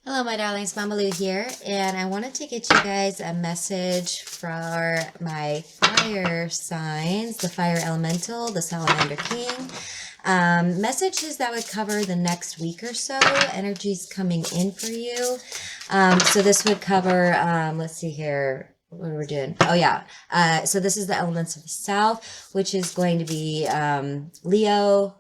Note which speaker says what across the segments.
Speaker 1: Hello, my darlings. Mama Lou here, and I wanted to get you guys a message for my fire signs, the Fire Elemental, the Salamander King. Messages that would cover the next week or so. Energies coming in for you. So this would cover, let's see here. What are we doing? Oh, yeah. So this is the elements of the South, which is going to be Leo.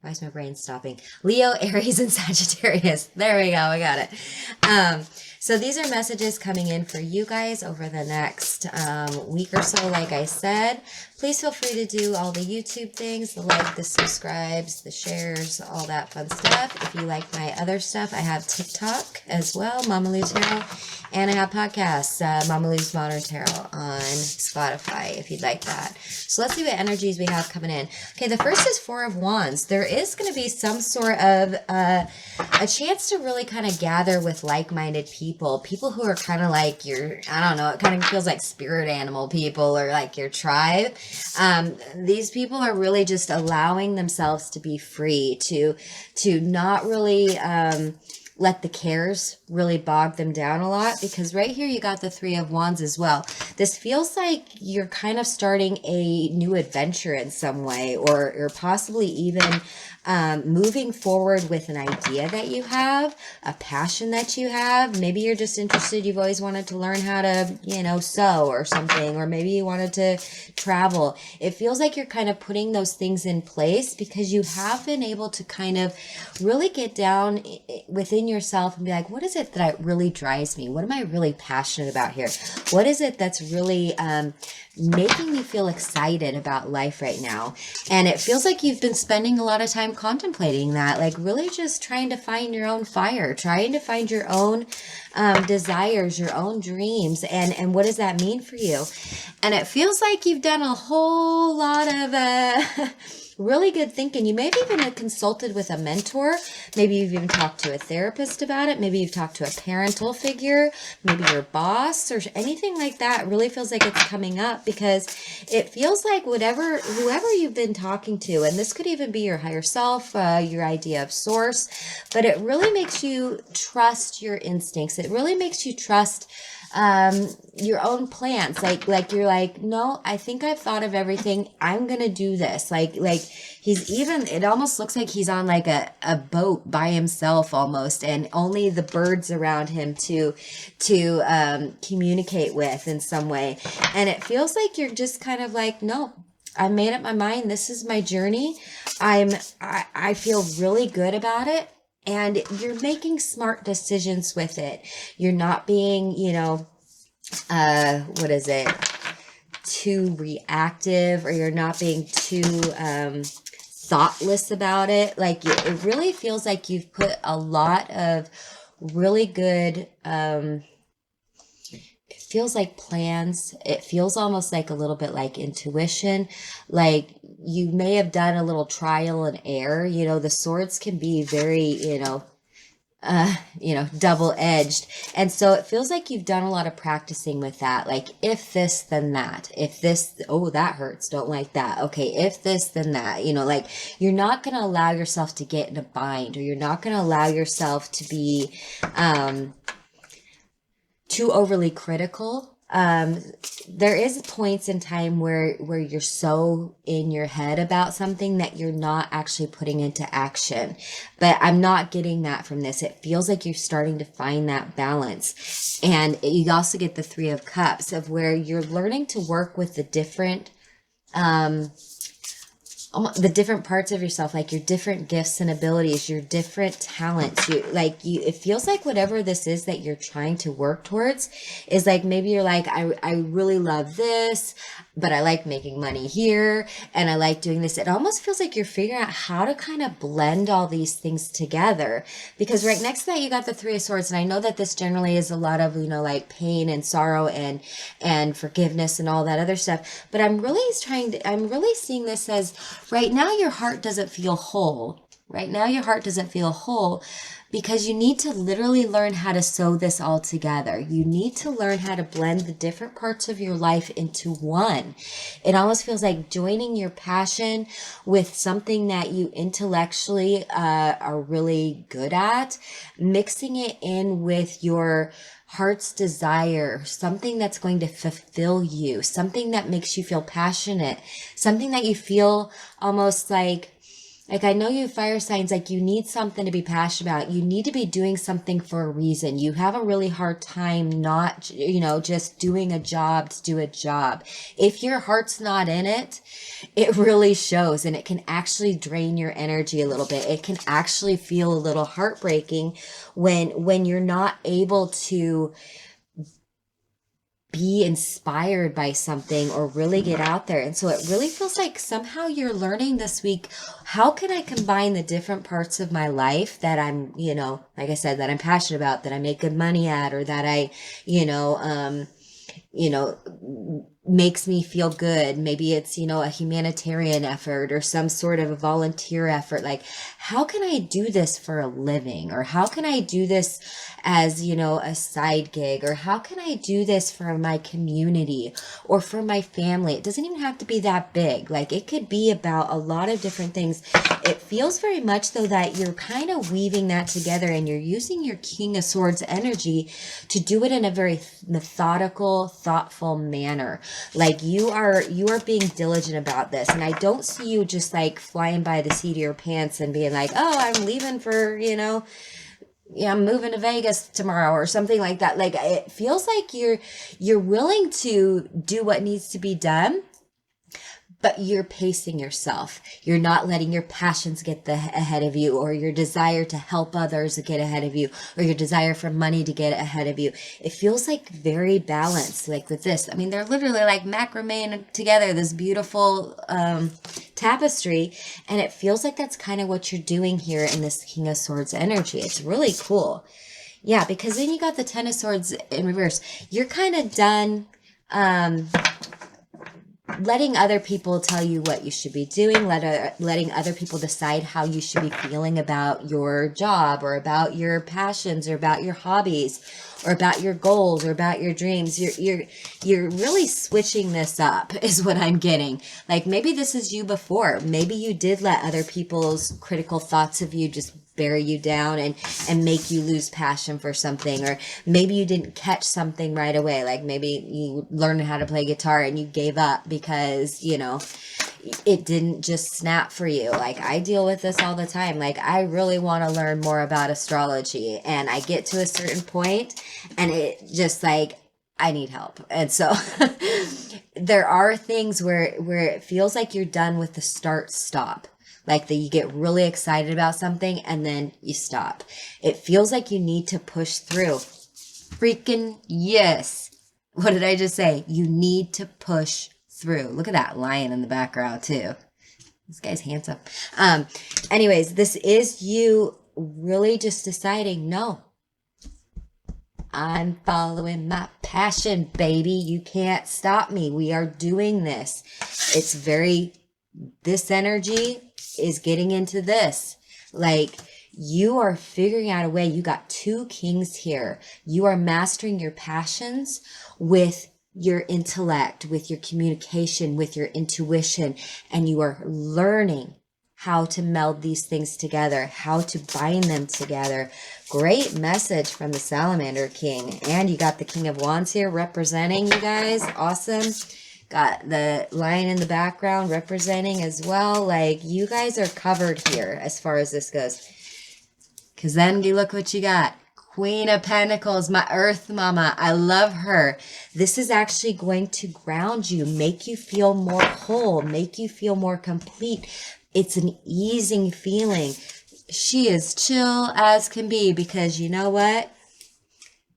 Speaker 1: Why is my brain stopping? Leo, Aries, and Sagittarius. There we go. I got it. So these are messages coming in for you guys over the next week or so. Like I said, please feel free to do all the YouTube things, the like, the subscribes, the shares, all that fun stuff. If you like my other stuff, I have TikTok as well, Mama Lou Tarot, and I have podcasts, Mama Lou's Modern Tarot on Spotify, if you'd like that. So let's see what energies we have coming in. Okay, the first is Four of Wands. There is going to be some sort of a chance to really kind of gather with like-minded people who are kind of like your, I don't know, it kind of feels like spirit animal people or like your tribe. These people are really just allowing themselves to be free, to not really let the cares really bog them down a lot, because right here you got the Three of Wands as well. This feels like you're kind of starting a new adventure in some way, or possibly even moving forward with an idea that you have, a passion that you have. Maybe you're just interested. You've always wanted to learn how to, sew or something, or maybe you wanted to travel. It feels like you're kind of putting those things in place because you have been able to kind of really get down within yourself and be like, what is it that really drives me? What am I really passionate about here? What is it that's really making me feel excited about life right now? And it feels like you've been spending a lot of time contemplating that, like really just trying to find your own fire, trying to find your own desires, your own dreams, and what does that mean for you? And it feels like you've done a whole lot of really good thinking. You may have even consulted with a mentor. Maybe you've even talked to a therapist about it. Maybe you've talked to a parental figure, maybe your boss or anything like that. It really feels like it's coming up because it feels like whoever you've been talking to, and this could even be your higher self, your idea of source, but it really makes you trust your instincts. It really makes you trust your own plans. Like you're like, no, I think I've thought of everything. I'm going to do this. Like he's even, it almost looks like he's on like a boat by himself almost, and only the birds around him to communicate with in some way. And it feels like you're just kind of like, no, I made up my mind. This is my journey. I feel really good about it. And you're making smart decisions with it. You're not being, what is it? Too reactive, or you're not being too thoughtless about it. Like it really feels like you've put a lot of really good, it feels like plans. It feels almost like a little bit like intuition. Like you may have done a little trial and error. The swords can be very, double-edged. And so it feels like you've done a lot of practicing with that. Like, if this, then that. If this, oh, that hurts. Don't like that. Okay, if this, then that. Like you're not going to allow yourself to get in a bind, or you're not going to allow yourself to be too overly critical. There is points in time where you're so in your head about something that you're not actually putting into action. But I'm not getting that from this. It feels like you're starting to find that balance. And you also get the Three of Cups, of where you're learning to work with the different parts of yourself, like your different gifts and abilities, your different talents. It feels like whatever this is that you're trying to work towards is like, maybe you're like, I really love this, but I like making money here, and I like doing this. It almost feels like you're figuring out how to kind of blend all these things together, because right next to that, you got the Three of Swords. And I know that this generally is a lot of, like pain and sorrow and forgiveness and all that other stuff. But I'm really seeing this as, right now, your heart doesn't feel whole. Right now, your heart doesn't feel whole because you need to literally learn how to sew this all together. You need to learn how to blend the different parts of your life into one. It almost feels like joining your passion with something that you intellectually are really good at, mixing it in with your heart's desire, something that's going to fulfill you, something that makes you feel passionate, something that you feel almost like I know you fire signs, like you need something to be passionate about. You need to be doing something for a reason. You have a really hard time not, just doing a job to do a job. If your heart's not in it, it really shows, and it can actually drain your energy a little bit. It can actually feel a little heartbreaking when you're not able to be inspired by something or really get out there. And so it really feels like somehow you're learning this week, how can I combine the different parts of my life that I'm, like I said, that I'm passionate about, that I make good money at, or that I, makes me feel good. Maybe it's, a humanitarian effort or some sort of a volunteer effort. Like, how can I do this for a living? Or how can I do this as, a side gig? Or how can I do this for my community or for my family? It doesn't even have to be that big. Like, it could be about a lot of different things. It feels very much though that you're kind of weaving that together, and you're using your King of Swords energy to do it in a very methodical, thoughtful manner. Like you are being diligent about this. And I don't see you just like flying by the seat of your pants and being like, oh, I'm leaving for, I'm moving to Vegas tomorrow or something like that. Like, it feels like you're willing to do what needs to be done, but you're pacing yourself. You're not letting your passions get ahead of you, or your desire to help others get ahead of you, or your desire for money to get ahead of you. It feels like very balanced, like with this. I mean, they're literally like macrame together, this beautiful tapestry. And it feels like that's kind of what you're doing here in this King of Swords energy. It's really cool. Yeah, because then you got the Ten of Swords in reverse. You're kind of done letting other people tell you what you should be doing, letting other people decide how you should be feeling about your job, or about your passions, or about your hobbies, or about your goals, or about your dreams. You're really switching this up is what I'm getting. Like, maybe this is you before. Maybe you did let other people's critical thoughts of you just bury you down and make you lose passion for something. Or maybe you didn't catch something right away. Like, maybe you learned how to play guitar and you gave up because, it didn't just snap for you. Like, I deal with this all the time. Like, I really want to learn more about astrology, and I get to a certain point and it just like, I need help. And so there are things where it feels like you're done with the start stop. Like, that you get really excited about something and then you stop. It feels like you need to push through. Freaking yes. What did I just say? You need to push through. Look at that lion in the background too. This guy's handsome. Anyways, this is you really just deciding, no, I'm following my passion, baby. You can't stop me. We are doing this. It's this energy is getting into this. Like, you are figuring out a way. You got two kings here. You are mastering your passions with your intellect, with your communication, with your intuition, and you are learning how to meld these things together, how to bind them together. Great message from the Salamander King. And you got the King of Wands here representing you guys. Awesome. Got the lion in the background representing as well. Like, you guys are covered here as far as this goes. Because then you look what you got. Queen of Pentacles, my earth mama. I love her. This is actually going to ground you, make you feel more whole, make you feel more complete. It's an easing feeling. She is chill as can be, because you know what?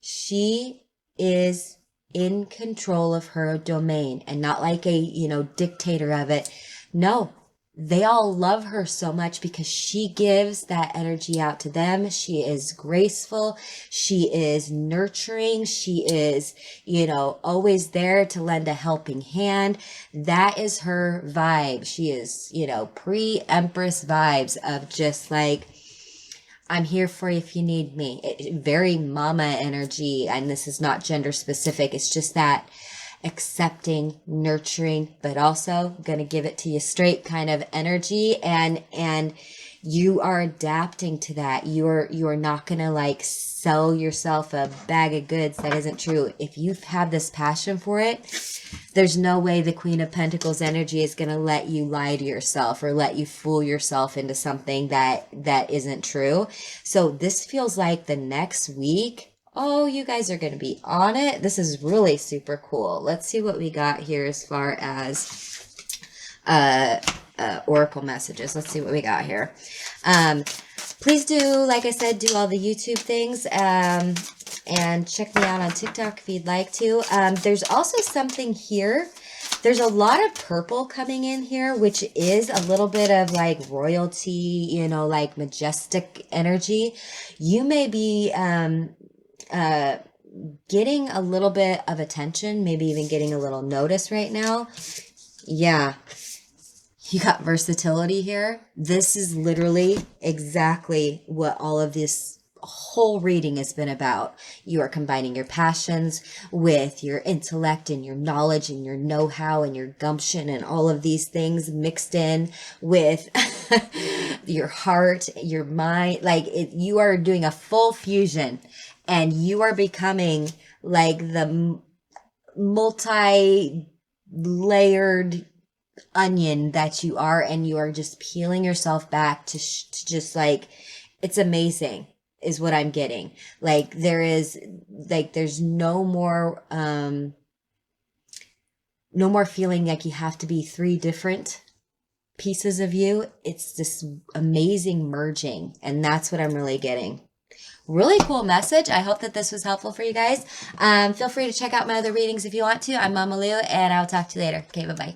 Speaker 1: She is in control of her domain, and not like a, dictator of it. No, they all love her so much because she gives that energy out to them. She is graceful. She is nurturing. She is, always there to lend a helping hand. That is her vibe. She is, pre-Empress vibes of just like, I'm here for you if you need me. Very mama energy, and this is not gender specific. It's just that accepting, nurturing, but also gonna give it to you straight kind of energy, and you are adapting to that. You're not gonna like sell yourself a bag of goods that isn't true. If you've had this passion for it, there's no way the Queen of Pentacles energy is going to let you lie to yourself or let you fool yourself into something that isn't true. So this feels like the next week, oh, you guys are going to be on it. This is really super cool. Let's see what we got here as far as oracle messages. Let's see what we got here. Please do, like I said, do all the YouTube things. And check me out on TikTok if you'd like to. There's also something here. There's a lot of purple coming in here, which is a little bit of like royalty, you know, like majestic energy. You may be getting a little bit of attention, maybe even getting a little notice right now. Yeah. You got versatility here. This is literally exactly what all of this whole reading has been about. You are combining your passions with your intellect and your knowledge and your know-how and your gumption and all of these things mixed in with your heart, your mind. Like you are doing a full fusion, and you are becoming like the multi-layered onion that you are, and you are just peeling yourself back to just like, it's amazing is what I'm getting. Like there's no more feeling like you have to be three different pieces of you. It's this amazing merging, and that's what I'm really getting. Really cool message. I hope that this was helpful for you guys. Feel free to check out my other readings if you want to. I'm Mama Lou, and I'll talk to you later. Okay, bye-bye.